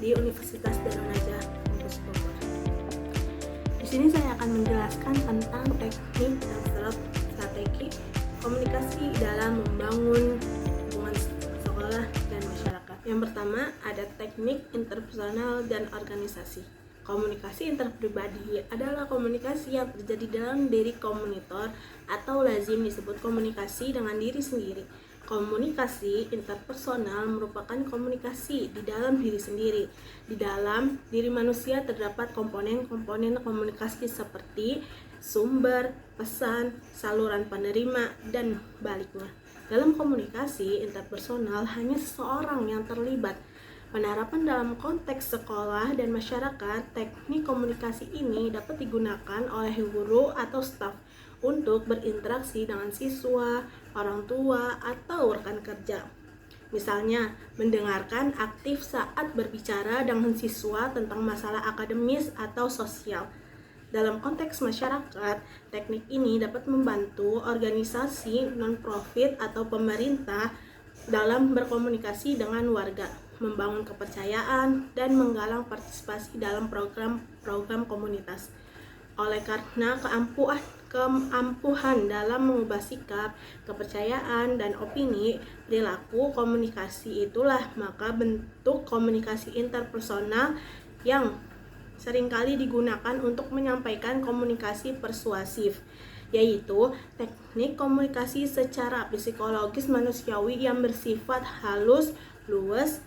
di Universitas Darun Najah kampus Bogor. Di sini saya akan menjelaskan tentang teknik dan strategi komunikasi dalam membangun hubungan sekolah dan masyarakat. Yang pertama ada teknik interpersonal dan organisasi. Komunikasi interpribadi adalah komunikasi yang terjadi dalam diri komunitor atau lazim disebut komunikasi dengan diri sendiri. Komunikasi interpersonal merupakan komunikasi di dalam diri sendiri. Di dalam diri manusia terdapat komponen-komponen komunikasi seperti sumber, pesan, saluran penerima, dan baliknya. Dalam komunikasi interpersonal hanya seseorang yang terlibat. Penerapan dalam konteks sekolah dan masyarakat, teknik komunikasi ini dapat digunakan oleh guru atau staf untuk berinteraksi dengan siswa, orang tua, atau rekan kerja. Misalnya, mendengarkan aktif saat berbicara dengan siswa tentang masalah akademis atau sosial. Dalam konteks masyarakat, teknik ini dapat membantu organisasi non-profit atau pemerintah dalam berkomunikasi dengan warga, membangun kepercayaan, dan menggalang partisipasi dalam program-program komunitas. Oleh karena keampuhan dalam mengubah sikap, kepercayaan, dan opini, perilaku komunikasi itulah maka bentuk komunikasi interpersonal yang seringkali digunakan untuk menyampaikan komunikasi persuasif, yaitu teknik komunikasi secara psikologis manusiawi yang bersifat halus, luwes,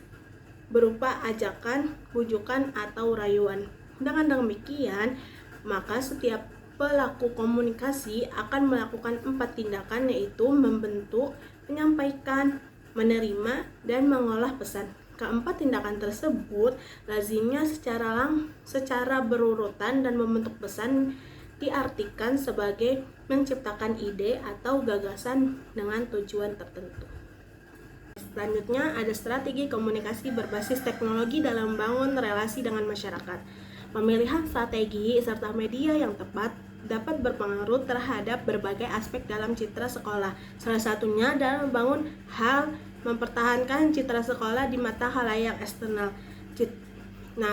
berupa ajakan, bujukan, atau rayuan. Dengan demikian, maka setiap pelaku komunikasi akan melakukan 4 tindakan, yaitu membentuk, menyampaikan, menerima, dan mengolah pesan. Keempat tindakan tersebut lazimnya secara berurutan dan membentuk pesan diartikan sebagai menciptakan ide atau gagasan dengan tujuan tertentu. Selanjutnya ada strategi komunikasi berbasis teknologi dalam membangun relasi dengan masyarakat. Pemilihan strategi serta media yang tepat dapat berpengaruh terhadap berbagai aspek dalam citra sekolah. Salah satunya dalam membangun mempertahankan citra sekolah di mata khalayak eksternal.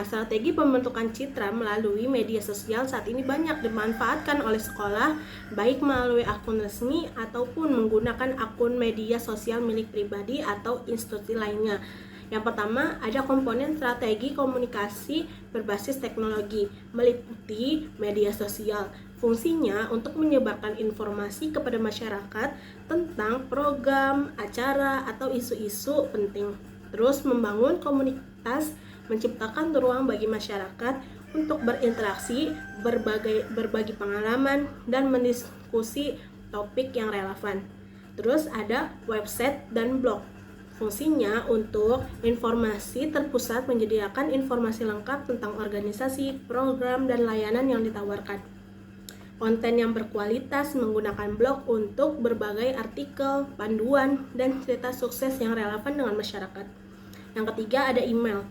Strategi pembentukan citra melalui media sosial saat ini banyak dimanfaatkan oleh sekolah, baik melalui akun resmi ataupun menggunakan akun media sosial milik pribadi atau institusi lainnya. Yang pertama, ada komponen strategi komunikasi berbasis teknologi, meliputi media sosial. Fungsinya untuk menyebarkan informasi kepada masyarakat tentang program, acara, atau isu-isu penting. Terus membangun komunitas, menciptakan ruang bagi masyarakat untuk berinteraksi, berbagi pengalaman, dan mendiskusi topik yang relevan. Terus ada website dan blog. Fungsinya untuk informasi terpusat, menyediakan informasi lengkap tentang organisasi, program, dan layanan yang ditawarkan. Konten yang berkualitas menggunakan blog untuk berbagai artikel, panduan, dan cerita sukses yang relevan dengan masyarakat. Yang ketiga ada email.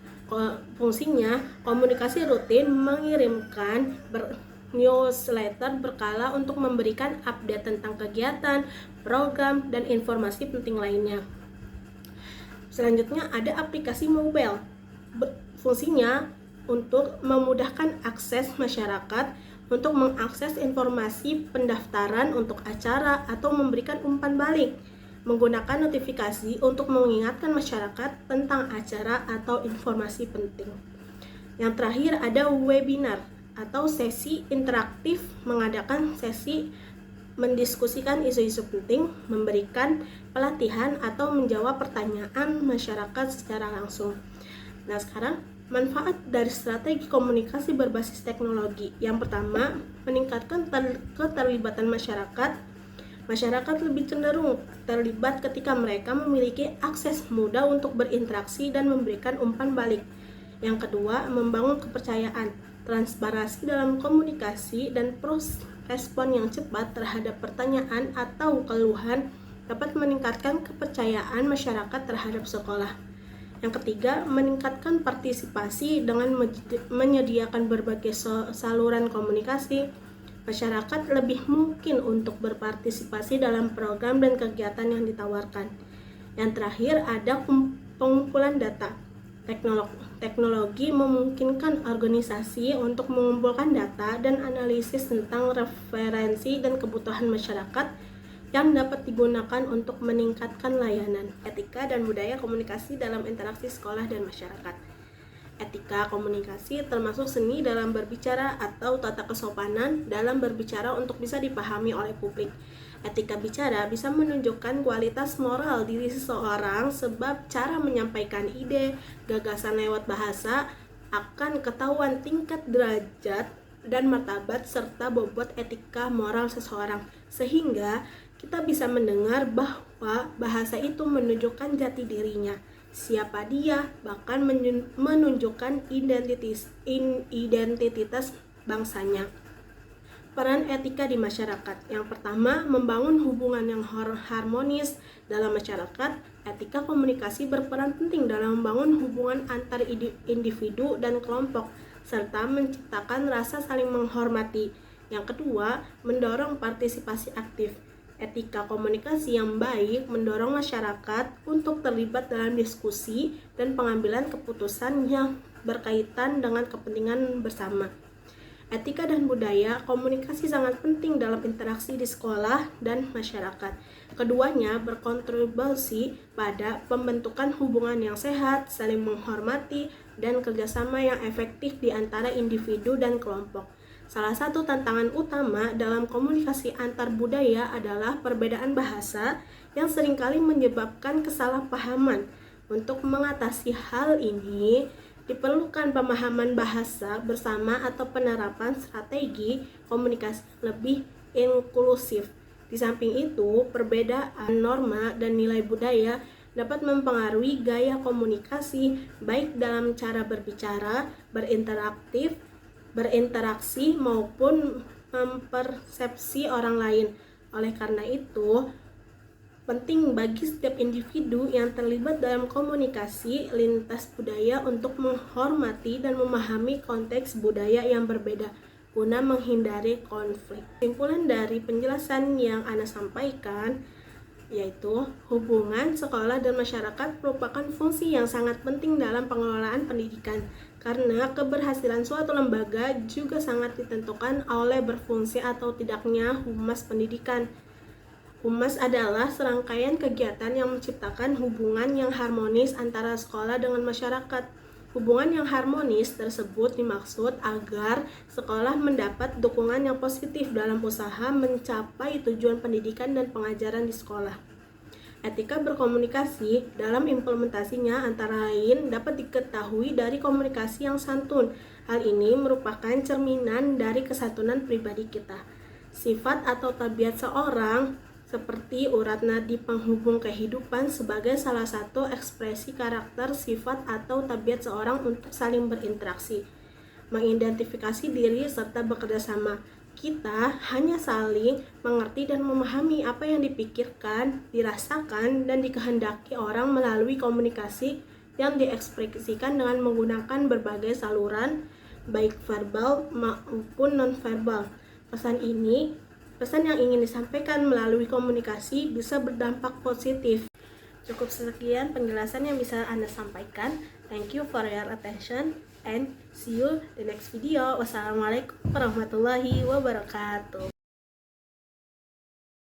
Fungsinya komunikasi rutin, mengirimkan newsletter berkala untuk memberikan update tentang kegiatan, program, dan informasi penting lainnya. Selanjutnya ada aplikasi mobile. Fungsinya untuk memudahkan akses masyarakat untuk mengakses informasi pendaftaran untuk acara atau memberikan umpan balik, menggunakan notifikasi untuk mengingatkan masyarakat tentang acara atau informasi penting. Yang terakhir ada webinar atau sesi interaktif, mengadakan sesi mendiskusikan isu-isu penting, memberikan pelatihan atau menjawab pertanyaan masyarakat secara langsung. Sekarang manfaat dari strategi komunikasi berbasis teknologi. Yang pertama, meningkatkan keterlibatan masyarakat. Masyarakat lebih cenderung terlibat ketika mereka memiliki akses mudah untuk berinteraksi dan memberikan umpan balik. Yang kedua, membangun kepercayaan, transparansi dalam komunikasi, dan respon yang cepat terhadap pertanyaan atau keluhan dapat meningkatkan kepercayaan masyarakat terhadap sekolah. Yang ketiga, meningkatkan partisipasi dengan menyediakan berbagai saluran komunikasi. Masyarakat lebih mungkin untuk berpartisipasi dalam program dan kegiatan yang ditawarkan. Yang terakhir ada pengumpulan data. Teknologi memungkinkan organisasi untuk mengumpulkan data dan analisis tentang referensi dan kebutuhan masyarakat yang dapat digunakan untuk meningkatkan layanan. Etika dan budaya komunikasi dalam interaksi sekolah dan masyarakat. Etika komunikasi termasuk seni dalam berbicara atau tata kesopanan dalam berbicara untuk bisa dipahami oleh publik. Etika bicara bisa menunjukkan kualitas moral diri seseorang sebab cara menyampaikan ide, gagasan lewat bahasa akan ketahuan tingkat derajat dan martabat serta bobot etika moral seseorang, sehingga kita bisa mendengar bahwa bahasa itu menunjukkan jati dirinya, siapa dia, bahkan menunjukkan identitas bangsanya. Peran etika di masyarakat. Yang pertama, membangun hubungan yang harmonis dalam masyarakat. Etika komunikasi berperan penting dalam membangun hubungan antar individu dan kelompok, serta menciptakan rasa saling menghormati. Yang kedua, mendorong partisipasi aktif. Etika komunikasi yang baik mendorong masyarakat untuk terlibat dalam diskusi dan pengambilan keputusan yang berkaitan dengan kepentingan bersama. Etika dan budaya komunikasi sangat penting dalam interaksi di sekolah dan masyarakat. Keduanya berkontribusi pada pembentukan hubungan yang sehat, saling menghormati, dan kerjasama yang efektif di antara individu dan kelompok. Salah satu tantangan utama dalam komunikasi antar budaya adalah perbedaan bahasa yang seringkali menyebabkan kesalahpahaman. Untuk mengatasi hal ini, diperlukan pemahaman bahasa bersama atau penerapan strategi komunikasi lebih inklusif. Di samping itu, perbedaan norma dan nilai budaya dapat mempengaruhi gaya komunikasi baik dalam cara berbicara, berinteraksi maupun mempersepsi orang lain. Oleh karena itu, penting bagi setiap individu yang terlibat dalam komunikasi lintas budaya untuk menghormati dan memahami konteks budaya yang berbeda guna menghindari konflik. Kesimpulan dari penjelasan yang Ana sampaikan yaitu hubungan sekolah dan masyarakat merupakan fungsi yang sangat penting dalam pengelolaan pendidikan, karena keberhasilan suatu lembaga juga sangat ditentukan oleh berfungsi atau tidaknya humas pendidikan. Humas adalah serangkaian kegiatan yang menciptakan hubungan yang harmonis antara sekolah dengan masyarakat. Hubungan yang harmonis tersebut dimaksud agar sekolah mendapat dukungan yang positif dalam usaha mencapai tujuan pendidikan dan pengajaran di sekolah. Etika berkomunikasi dalam implementasinya antara lain dapat diketahui dari komunikasi yang santun. Hal ini merupakan cerminan dari kesatuan pribadi kita. Sifat atau tabiat seorang seperti urat nadi penghubung kehidupan sebagai salah satu ekspresi karakter, sifat, atau tabiat seorang untuk saling berinteraksi, mengidentifikasi diri, serta bekerja sama. Kita hanya saling mengerti dan memahami apa yang dipikirkan, dirasakan, dan dikehendaki orang melalui komunikasi yang diekspresikan dengan menggunakan berbagai saluran, baik verbal maupun non-verbal. Pesan yang ingin disampaikan melalui komunikasi bisa berdampak positif. Cukup sekian penjelasan yang bisa Anda sampaikan. Thank you for your attention and see you the next video. Wassalamualaikum warahmatullahi wabarakatuh.